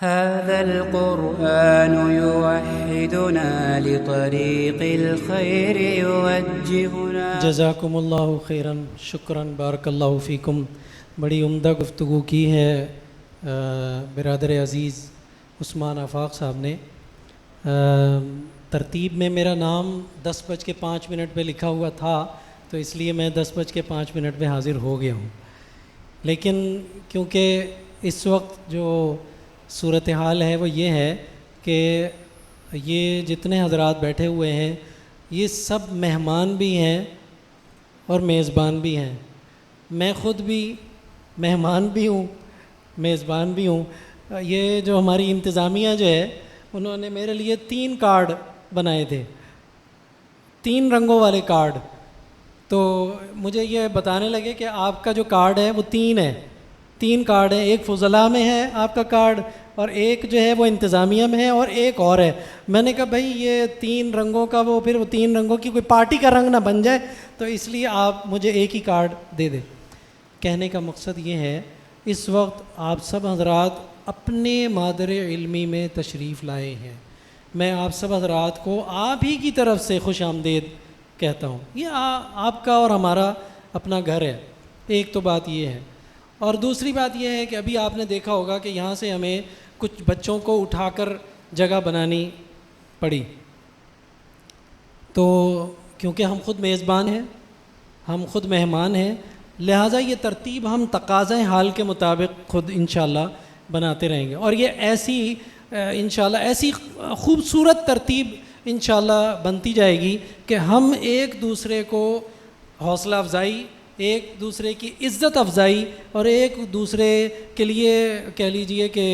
هذا القرآن يوحدنا لطريق الخير يوجهنا. جزاکم اللہ خیراً، شکراً، بارک اللہ فیکم. بڑی عمدہ گفتگو کی ہے برادر عزیز عثمان آفاق صاحب نے. ترتیب میں میرا نام 10:05 پہ لکھا ہوا تھا، تو اس لیے میں 10:05 پہ حاضر ہو گیا ہوں. لیکن کیونکہ اس وقت جو صورتحال ہے وہ یہ ہے کہ یہ جتنے حضرات بیٹھے ہوئے ہیں یہ سب مہمان بھی ہیں اور میزبان بھی ہیں. میں خود بھی مہمان بھی ہوں، میزبان بھی ہوں. یہ جو ہماری انتظامیہ جو ہے انہوں نے میرے لیے 3 کارڈ بنائے تھے، 3 رنگوں والے کارڈ. تو مجھے یہ بتانے لگے کہ آپ کا جو کارڈ ہے وہ 3 ہے، 3 کارڈ ہیں. ایک فضلاء میں ہے آپ کا کارڈ، اور ایک جو ہے وہ انتظامیہ میں ہے، اور ایک اور ہے. میں نے کہا بھائی یہ 3 رنگوں کا وہ 3 رنگوں کی کوئی پارٹی کا رنگ نہ بن جائے، تو اس لیے آپ مجھے ایک ہی کارڈ دے دیں. کہنے کا مقصد یہ ہے اس وقت آپ سب حضرات اپنے مادر علمی میں تشریف لائے ہیں. میں آپ سب حضرات کو آپ ہی کی طرف سے خوش آمدید کہتا ہوں. یہ آپ کا اور ہمارا اپنا گھر ہے. ایک تو بات یہ ہے، اور دوسری بات یہ ہے کہ ابھی آپ نے دیکھا ہوگا کہ یہاں سے ہمیں کچھ بچوں کو اٹھا کر جگہ بنانی پڑی. تو کیونکہ ہم خود میزبان ہیں، ہم خود مہمان ہیں، لہٰذا یہ ترتیب ہم تقاضۂ حال کے مطابق خود انشاءاللہ بناتے رہیں گے. اور یہ ایسی انشاءاللہ ایسی خوبصورت ترتیب انشاءاللہ بنتی جائے گی کہ ہم ایک دوسرے کو حوصلہ افزائی، ایک دوسرے کی عزت افزائی، اور ایک دوسرے کے لیے کہہ لیجئے کہ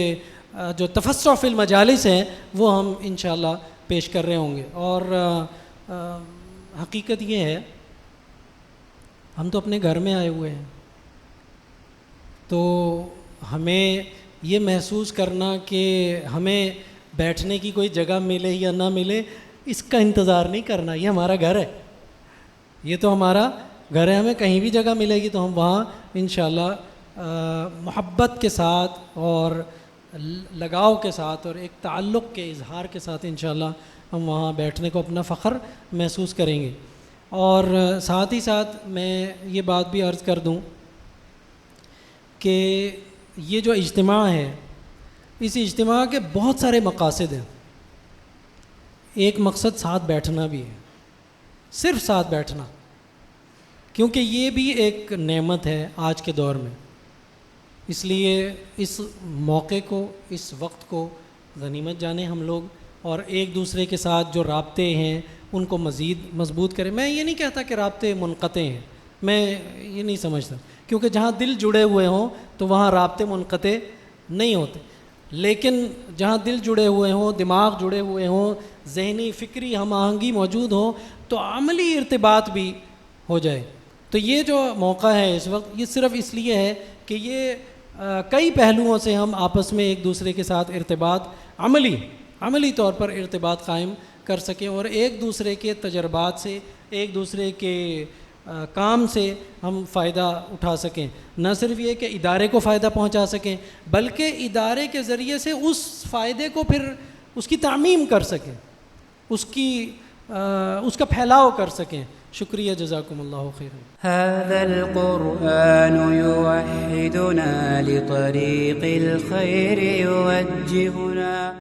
جو تفسح فی المجالس ہیں وہ ہم انشاءاللہ پیش کر رہے ہوں گے. اور حقیقت یہ ہے ہم تو اپنے گھر میں آئے ہوئے ہیں، تو ہمیں یہ محسوس کرنا کہ ہمیں بیٹھنے کی کوئی جگہ ملے یا نہ ملے اس کا انتظار نہیں کرنا. یہ ہمارا گھر ہے، یہ تو ہمارا گھر ہے. ہمیں کہیں بھی جگہ ملے گی تو ہم وہاں انشاءاللہ محبت کے ساتھ اور لگاؤ کے ساتھ اور ایک تعلق کے اظہار کے ساتھ انشاءاللہ ہم وہاں بیٹھنے کو اپنا فخر محسوس کریں گے. اور ساتھ ہی ساتھ میں یہ بات بھی عرض کر دوں کہ یہ جو اجتماع ہے اس اجتماع کے بہت سارے مقاصد ہیں. ایک مقصد ساتھ بیٹھنا بھی ہے، صرف ساتھ بیٹھنا، کیونکہ یہ بھی ایک نعمت ہے آج کے دور میں. اس لیے اس موقع کو، اس وقت کو غنیمت جانیں ہم لوگ، اور ایک دوسرے کے ساتھ جو رابطے ہیں ان کو مزید مضبوط کریں. میں یہ نہیں کہتا کہ رابطے منقطع ہیں، میں یہ نہیں سمجھتا، کیونکہ جہاں دل جڑے ہوئے ہوں تو وہاں رابطے منقطع نہیں ہوتے. لیکن جہاں دل جڑے ہوئے ہوں، دماغ جڑے ہوئے ہوں، ذہنی فکری ہم آہنگی موجود ہوں تو عملی ارتباط بھی ہو جائے. تو یہ جو موقع ہے اس وقت یہ صرف اس لیے ہے کہ یہ کئی پہلوؤں سے ہم آپس میں ایک دوسرے کے ساتھ ارتباط عملی طور پر ارتباط قائم کر سکیں، اور ایک دوسرے کے تجربات سے، ایک دوسرے کے کام سے ہم فائدہ اٹھا سکیں. نہ صرف یہ کہ ادارے کو فائدہ پہنچا سکیں بلکہ ادارے کے ذریعے سے اس فائدے کو پھر اس کی تعمیم کر سکیں، اس کا پھیلاؤ کر سکیں. شکریہ، جزاکم اللہ خیرا. هذا القرآن يوحدنا لطريق الخير يوجهنا.